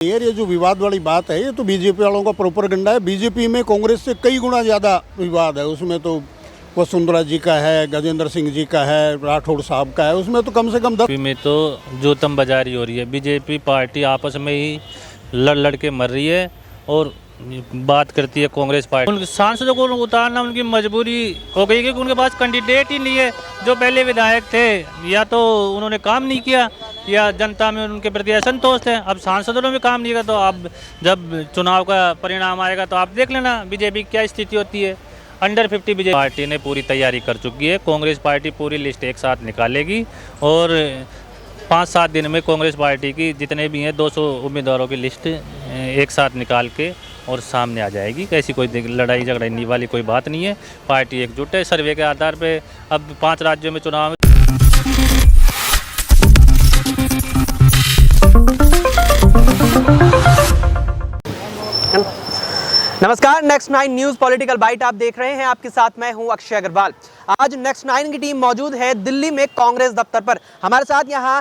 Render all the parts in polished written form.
ये जो विवाद वाली बात है ये तो बीजेपी वालों का प्रोपेगेंडा है। बीजेपी में कांग्रेस से कई गुना ज़्यादा विवाद है। उसमें तो वसुंधरा जी का है, गजेंद्र सिंह जी का है, राठौड़ साहब का है। उसमें तो कम से कम 10 बीजेपी में तो जोतम बाजारी हो रही है। बीजेपी पार्टी आपस में ही लड़ के मर रही है और बात करती है कांग्रेस पार्टी। उन सांसदों को उतारना उनकी मजबूरी हो गई क्योंकि उनके पास कैंडिडेट ही नहीं है। जो पहले विधायक थे या तो उन्होंने काम नहीं किया या जनता में उनके प्रति असंतोष है। अब सांसदों ने भी काम नहीं किया तो अब जब चुनाव का परिणाम आएगा तो आप देख लेना बीजेपी की क्या स्थिति होती है। अंडर 50 बीजेपी पार्टी ने पूरी तैयारी कर चुकी है। कांग्रेस पार्टी पूरी लिस्ट एक साथ निकालेगी और 5-7 दिन में कांग्रेस पार्टी की जितने भी हैं 200 उम्मीदवारों की लिस्ट एक साथ निकाल के और सामने आ जाएगी। ऐसी कोई लड़ाई झगड़ाई वाली कोई बात नहीं है। पार्टी एकजुट है। सर्वे के आधार पे अब 5 राज्यों में चुनाव नमस्कार, नेक्स्ट 9 न्यूज़ पॉलिटिकल बाइट आप देख रहे हैं। आपके साथ मैं हूं अक्षय अग्रवाल। आज नेक्स्ट 9 की टीम मौजूद है दिल्ली में कांग्रेस दफ्तर पर। हमारे साथ यहां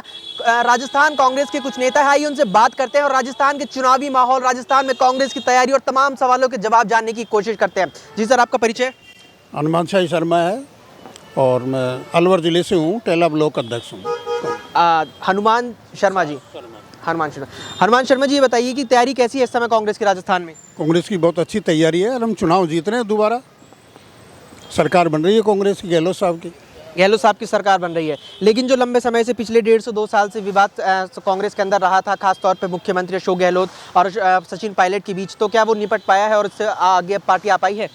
राजस्थान कांग्रेस के कुछ नेता हैं। आइए उनसे बात करते हैं और राजस्थान के चुनावी माहौल, राजस्थान में कांग्रेस की तैयारी और तमाम सवालों के जवाब जानने की कोशिश करते हैं। जी सर, आपका परिचय? हनुमान शाही शर्मा है और मैं अलवर जिले से हूँ, टेला ब्लॉक अध्यक्ष हूँ। हनुमान शर्मा जी, हनुमान शर्मा जी, ये बताइए कि तैयारी कैसी है इस समय कांग्रेस की राजस्थान में? कांग्रेस की बहुत अच्छी तैयारी है और हम चुनाव जीत रहे हैं। दोबारा सरकार बन रही है कांग्रेस की, गहलोत साहब की। गहलोत साहब की सरकार बन रही है, लेकिन जो लंबे समय से पिछले 1.5 से 2 साल से विवाद कांग्रेस के अंदर रहा था, खासतौर पे मुख्यमंत्री अशोक गहलोत और सचिन पायलट के बीच, तो क्या वो निपट पाया है और इससे आगे पार्टी आ पाई है?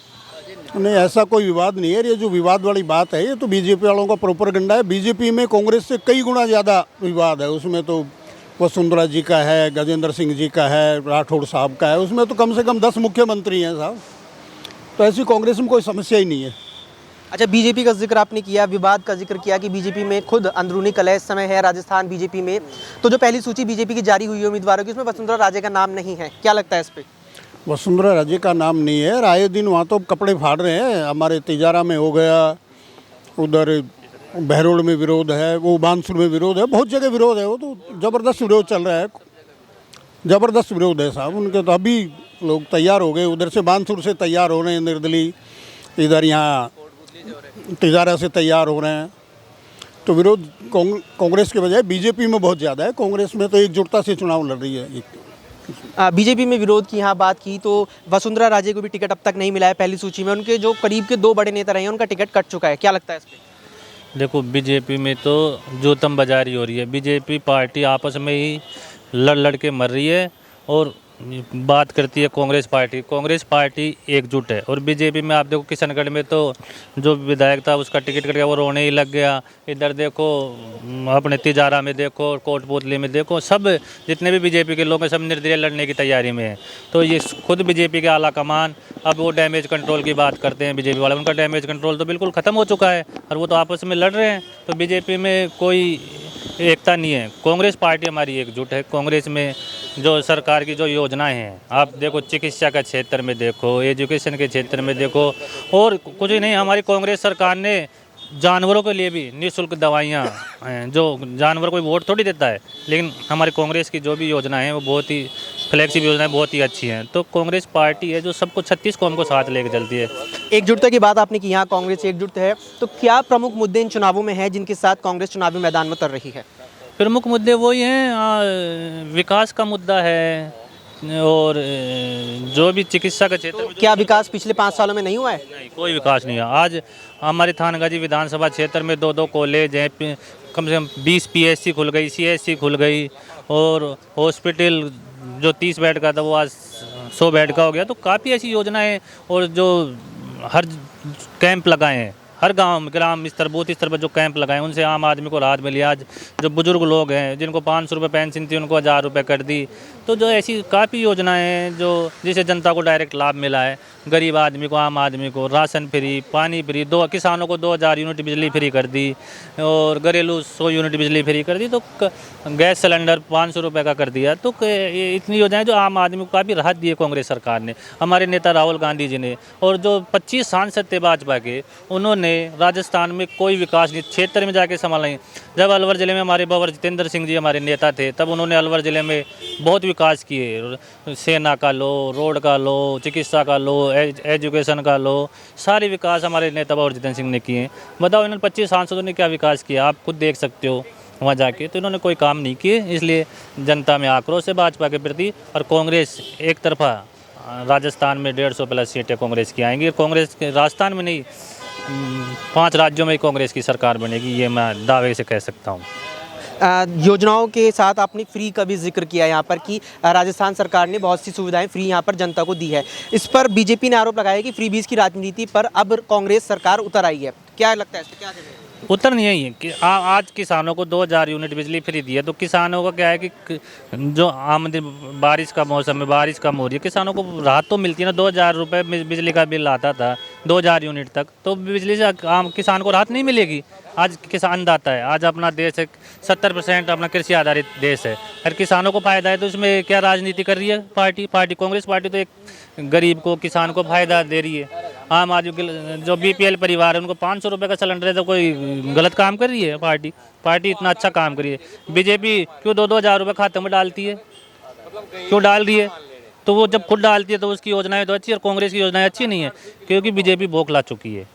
नहीं, ऐसा कोई विवाद नहीं है। ये जो विवाद वाली बात है ये तो बीजेपी वालों का प्रोपेगेंडा है। बीजेपी में कांग्रेस से कई गुना ज़्यादा विवाद है। उसमें तो वसुंधरा जी का है, गजेंद्र सिंह जी का है, राठौड़ साहब का है। उसमें तो कम से कम 10 मुख्यमंत्री हैं साहब। तो ऐसी कांग्रेस में कोई समस्या ही नहीं है। अच्छा, बीजेपी का जिक्र आपने किया, विवाद का जिक्र किया कि बीजेपी में खुद अंदरूनी कलह इस समय है राजस्थान बीजेपी में। तो जो पहली सूची बीजेपी की जारी हुई है उम्मीदवारों की, उसमें वसुंधरा राजे का नाम नहीं है, क्या लगता है इस पर? वसुंधरा राजे का नाम नहीं है। आए दिन वहाँ तो कपड़े फाड़ रहे हैं। हमारे तिजारा में हो गया, उधर बहरोड़ में विरोध है, वो बानसूर में विरोध है, बहुत जगह विरोध है। वो तो ज़बरदस्त विरोध चल रहा है, ज़बरदस्त विरोध है साहब उनके। तो अभी लोग तैयार हो गए, उधर से बानसूर से तैयार हो रहे हैं निर्दलीय, इधर यहाँ तिजारा से तैयार हो रहे हैं। तो विरोध कांग्रेस के बजाय बीजेपी में बहुत ज़्यादा है। कांग्रेस में तो एकजुटता से चुनाव लड़ रही है। बीजेपी में विरोध की यहाँ बात की तो वसुंधरा राजे को भी टिकट अब तक नहीं मिला है पहली सूची में। उनके जो करीब के 2 बड़े नेता रहे हैं उनका टिकट कट चुका है, क्या लगता है इस पर? देखो, बीजेपी में तो जोतम बाजारी हो रही है। बीजेपी पार्टी आपस में ही लड़ के मर रही है और बात करती है कांग्रेस पार्टी। कांग्रेस पार्टी एकजुट है और बीजेपी में आप देखो किशनगढ़ में तो जो विधायक था उसका टिकट कट गया, वो रोने ही लग गया। इधर देखो अपने तिजारा में देखो, कोटपुतली में देखो, सब जितने भी बीजेपी के लोग हैं सब निर्दलीय लड़ने की तैयारी में है। तो ये खुद बीजेपी के आला कमान अब वो डैमेज कंट्रोल की बात करते हैं बीजेपी वाले। उनका डैमेज कंट्रोल तो बिल्कुल ख़त्म हो चुका है और वो तो आपस में लड़ रहे हैं। तो बीजेपी में कोई एकता नहीं है। कांग्रेस पार्टी हमारी एकजुट है। कांग्रेस में जो सरकार की जो योजनाएं हैं, आप देखो चिकित्सा के क्षेत्र में देखो, एजुकेशन के क्षेत्र में देखो, और कुछ ही नहीं, हमारी कांग्रेस सरकार ने जानवरों के लिए भी निःशुल्क दवाइयाँ हैं। जो जानवर कोई वोट थोड़ी देता है, लेकिन हमारी कांग्रेस की जो भी योजनाएं हैं वो बहुत ही फ्लैगशिप योजनाएं बहुत ही अच्छी हैं। तो कांग्रेस पार्टी है जो सबको 36 कौम को साथ लेकर चलती है। एकजुटता की बात आपने की, यहाँ कांग्रेस एकजुट है, तो क्या प्रमुख मुद्दे इन चुनावों में हैं जिनके साथ कांग्रेस चुनावी मैदान में उतर रही है? प्रमुख मुद्दे वही हैं, विकास का मुद्दा है और जो भी चिकित्सा का क्षेत्र में। क्या विकास पिछले 5 सालों में नहीं हुआ है? नहीं, कोई विकास नहीं है। आज हमारे थानगाजी विधानसभा क्षेत्र में 2 कॉलेज हैं, कम से कम 20 PSC खुल गई, CSC खुल गई, और हॉस्पिटल जो 30 बेड का था वो आज 100 बेड का हो गया। तो काफ़ी ऐसी योजनाएं, और जो हर कैंप लगाए हैं, हर गांव ग्राम स्तर बूथ स्तर पर जो कैंप लगाए, उनसे आम आदमी को राहत मिली। आज जो बुजुर्ग लोग हैं जिनको 500 रुपये पेंशन थी उनको 1000 रुपये कर दी। तो जो ऐसी काफ़ी योजनाएं हैं जो जिसे जनता को डायरेक्ट लाभ मिला है। गरीब आदमी को, आम आदमी को राशन फ्री, पानी फ्री, किसानों को 2000 यूनिट बिजली फ्री कर दी, और घरेलू 100 यूनिट बिजली फ्री कर दी। तो गैस सिलेंडर 500 रुपये का कर दिया। तो इतनी योजनाएं जो आम आदमी को काफ़ी राहत दी है कांग्रेस सरकार ने, हमारे नेता राहुल गांधी जी ने। और जो 25 सांसद थे भाजपा के, उन्होंने में राजस्थान में कोई विकास नहीं, क्षेत्र में जाके संभाल नहीं। जब अलवर ज़िले में हमारे बाबर जितेंद्र सिंह जी हमारे नेता थे, तब उन्होंने अलवर ज़िले में बहुत विकास किए। सेना का लो, रोड का लो, चिकित्सा का लो, एजुकेशन का लो, सारे विकास हमारे नेता बाबर जितेंद्र सिंह ने किए। बताओ इन्होंने 25 सांसदों ने क्या विकास किया, आप खुद देख सकते हो वहाँ जाके। तो इन्होंने कोई काम नहीं किए, इसलिए जनता में आक्रोश है भाजपा के प्रति। और कांग्रेस एक तरफा राजस्थान में 150 प्लस सीटें कांग्रेस की आएंगी। कांग्रेस के राजस्थान में नहीं, 5 राज्यों में ही कांग्रेस की सरकार बनेगी, ये मैं दावे से कह सकता हूँ। योजनाओं के साथ आपने फ्री का भी जिक्र किया यहाँ पर कि राजस्थान सरकार ने बहुत सी सुविधाएं फ्री यहाँ पर जनता को दी है। इस पर बीजेपी ने आरोप लगाया कि फ्री बीज की राजनीति पर अब कांग्रेस सरकार उतर आई है। क्या लगता है इस पर, क्या कहते हैं? उत्तर नहीं है कि आज किसानों को 2000 यूनिट बिजली फ्री दी है, तो किसानों का क्या है कि जो आमदनी, बारिश का मौसम में बारिश कम हो रही है, किसानों को राहत तो मिलती है ना। 2000 रुपये बिजली का बिल आता था 2000 यूनिट तक, तो बिजली से आम किसान को राहत नहीं मिलेगी। आज किसान दाता है, आज अपना देश है 70% अपना कृषि आधारित देश है, और किसानों को फायदा है। तो इसमें क्या राजनीति कर रही है पार्टी कांग्रेस पार्टी तो एक गरीब को, किसान को फायदा दे रही है। आम आदमी जो BPL परिवार है उनको 500 रुपये का सिलेंडर है, तो कोई गलत काम कर रही है पार्टी इतना अच्छा काम कर रही है। बीजेपी क्यों 2-2 हज़ार रुपये खाते में डालती है, क्यों डाल रही है? तो वो जब खुद डालती है तो उसकी योजनाएं तो अच्छी है, और कांग्रेस की योजनाएं अच्छी नहीं है, क्योंकि बीजेपी बौखला चुकी है।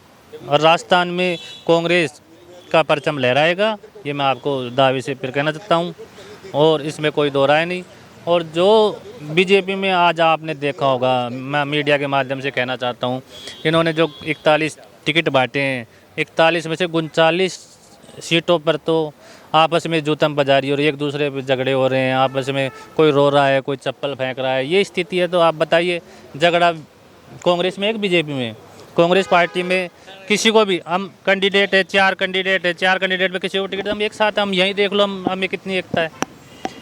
और राजस्थान में कांग्रेस का परचम लहराएगा, ये मैं आपको दावे से फिर कहना चाहता हूँ, और इसमें कोई दो राय नहीं। और जो बीजेपी में आज आपने देखा होगा, मैं मीडिया के माध्यम से कहना चाहता हूँ, इन्होंने जो 41 टिकट बांटे हैं, 41 में से 39 सीटों पर तो आपस में जूतम बाजारी और एक दूसरे पर झगड़े हो रहे हैं। आपस में कोई रो रहा है, कोई चप्पल फेंक रहा है, ये स्थिति है। तो आप बताइए, झगड़ा कांग्रेस में एक बीजेपी में? कांग्रेस पार्टी में किसी को भी, हम कैंडिडेट है, 4 कैंडिडेट है, 4 कैंडिडेट में किसी को टिकट, हम एक साथ, हम यहीं देख लो हमें कितनी एकता है।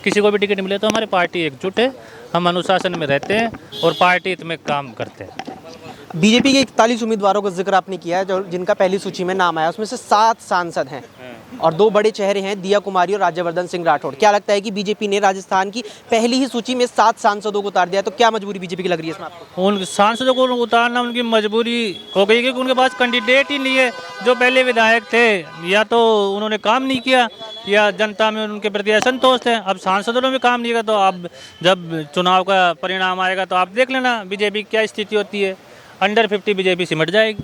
किसी को भी टिकट मिले तो हमारी पार्टी एकजुट है, हम अनुशासन में रहते हैं और पार्टी हित में काम करते हैं। बीजेपी के 41 उम्मीदवारों का जिक्र आपने किया है, जो जिनका पहली सूची में नाम आया, उसमें से 7 सांसद हैं और 2 बड़े चेहरे हैं, दिया कुमारी और राज्यवर्धन सिंह राठौड़। क्या लगता है कि बीजेपी ने राजस्थान की पहली ही सूची में 7 सांसदों को उतार दिया, तो क्या मजबूरी बीजेपी की लग रही है इसमें आपको? उन सांसदों को उतारना उनकी मजबूरी हो गई, क्योंकि उनके पास कैंडिडेट ही नहीं है। जो पहले विधायक थे, या तो उन्होंने काम नहीं किया, या जनता में उनके प्रति असंतोष है। अब सांसदों में काम नहीं किया, तो अब जब चुनाव का परिणाम आएगा तो आप देख लेना बीजेपी की क्या स्थिति होती है। अंडर 50 बीजेपी सिमट जाएगी।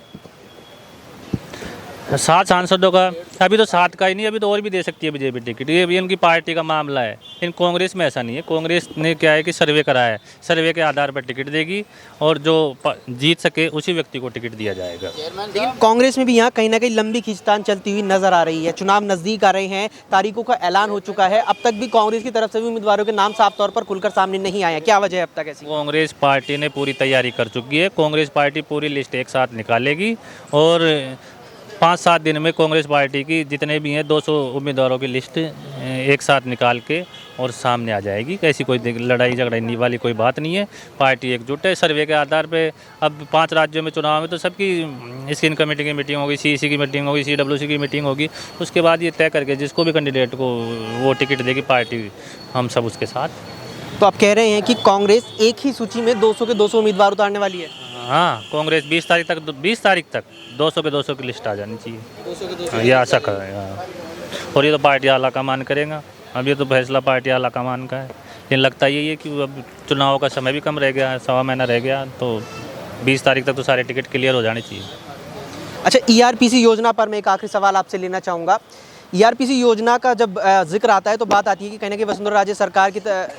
7 सांसदों का, अभी तो 7 का ही नहीं, अभी तो और भी दे सकती है बीजेपी टिकट। ये भी इनकी पार्टी का मामला है। इन कांग्रेस में ऐसा नहीं है। कांग्रेस ने क्या है कि सर्वे कराया है, सर्वे के आधार पर टिकट देगी, और जो जीत सके उसी व्यक्ति को टिकट दिया जाएगा। लेकिन कांग्रेस में भी यहाँ कहीं ना कहीं लंबी खींचतान चलती हुई नजर आ रही है। चुनाव नजदीक आ रहे हैं, तारीखों का ऐलान हो चुका है, अब तक भी कांग्रेस की तरफ से भी उम्मीदवारों के नाम साफ तौर पर खुलकर सामने नहीं आए। क्या वजह है अब तक ऐसी? कांग्रेस पार्टी ने पूरी तैयारी कर चुकी है। कांग्रेस पार्टी पूरी लिस्ट एक साथ निकालेगी, और 5-7 दिन में कांग्रेस पार्टी की जितने भी हैं 200 उम्मीदवारों की लिस्ट एक साथ निकाल के और सामने आ जाएगी। ऐसी कोई लड़ाई झगड़ाई वाली कोई बात नहीं है। पार्टी एकजुट है। सर्वे के आधार पे अब 5 राज्यों में चुनाव में तो सबकी स्क्रीन कमेटी की मीटिंग होगी, CEC की मीटिंग होगी, CWC की मीटिंग होगी। उसके बाद ये तय करके जिसको भी कैंडिडेट को वो टिकट देगी पार्टी, हम सब उसके साथ। तो आप कह रहे हैं कि कांग्रेस एक ही सूची में 200 के 200 उम्मीदवार उतारने वाली है? हाँ, कांग्रेस 20 तारीख तक 200 के 200 की लिस्ट आ जानी चाहिए, 200 के 200 ये आशा कर रहे हैं। और ये तो पार्टी आलाकमान करेगा। अब ये तो फैसला पार्टी आलाकमान का है। लेकिन लगता यही है कि अब चुनाव का समय भी कम रह गया है, 1.25 महीना रह गया, तो 20 तारीख तक तो सारे टिकट क्लियर हो जाने चाहिए। अच्छा, ERPC योजना पर मैं एक आखिरी सवाल आपसे लेना चाहूँगा। ERPC योजना का जब जिक्र आता है तो बात आती है कि कहीं ना कहीं वसुंधरा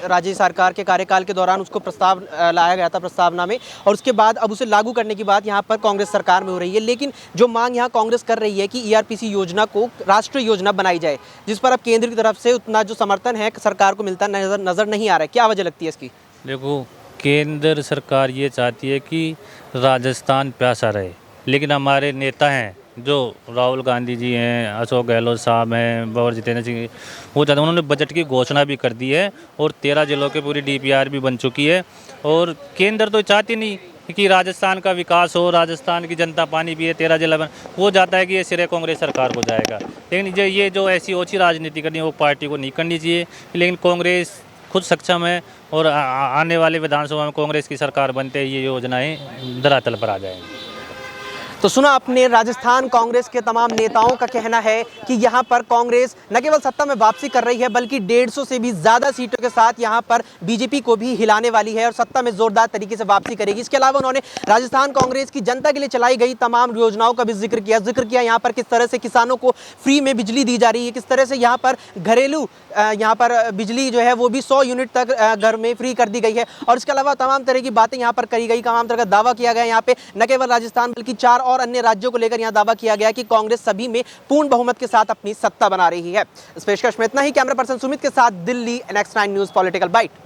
राजे सरकार के कार्यकाल के दौरान उसको प्रस्ताव लाया गया था प्रस्तावना में, और उसके बाद अब उसे लागू करने की बात यहाँ पर कांग्रेस सरकार में हो रही है। लेकिन जो मांग यहाँ कांग्रेस कर रही है कि ERPC योजना को राष्ट्रीय योजना बनाई जाए, जिस पर अब केंद्र की तरफ से उतना जो समर्थन है सरकार को मिलता नजर नहीं आ रहा है। क्या वजह लगती है इसकी? देखो, केंद्र सरकार ये चाहती है कि राजस्थान प्यासा रहे, लेकिन हमारे नेता हैं जो राहुल गांधी जी हैं, अशोक गहलोत साहब हैं, बाबर जितेंद्र सिंह, वो चाहते हैं। उन्होंने बजट की घोषणा भी कर दी है, और 13 जिलों की पूरी DPR भी बन चुकी है। और केंद्र तो चाहती नहीं कि राजस्थान का विकास हो, राजस्थान की जनता पानी पिए, 13 जिला बन, वो चाहता है कि ये सिरे कांग्रेस सरकार को जाएगा। लेकिन ये जो ऐसी ओछी राजनीति करनी है वो पार्टी को नहीं करनी चाहिए। लेकिन कांग्रेस खुद सक्षम है, और आने वाले विधानसभा में कांग्रेस की सरकार बनते ही ये योजनाएँ धरातल पर आ जाएंगी। तो सुना आपने, राजस्थान कांग्रेस के तमाम नेताओं का कहना है कि यहाँ पर कांग्रेस न केवल सत्ता में वापसी कर रही है बल्कि 150 से भी ज्यादा सीटों के साथ यहाँ पर बीजेपी को भी हिलाने वाली है और सत्ता में जोरदार तरीके से वापसी करेगी। इसके अलावा उन्होंने राजस्थान कांग्रेस की जनता के लिए चलाई गई तमाम योजनाओं का भी जिक्र किया यहाँ पर किस तरह से किसानों को फ्री में बिजली दी जा रही है, किस तरह से यहाँ पर घरेलू यहाँ पर बिजली जो है वो भी 100 यूनिट तक घर में फ्री कर दी गई है। और इसके अलावा तमाम तरह की बातें यहाँ पर करी गई, तमाम तरह का दावा किया गया यहाँ पे न केवल राजस्थान बल्कि 4 और अन्य राज्यों को लेकर यहाँ दावा किया गया कि कांग्रेस सभी में पूर्ण बहुमत के साथ अपनी सत्ता बना रही है। इस पेशकश में इतना ही। कैमरा पर्सन सुमित के साथ Delhi, NX9 news political bite.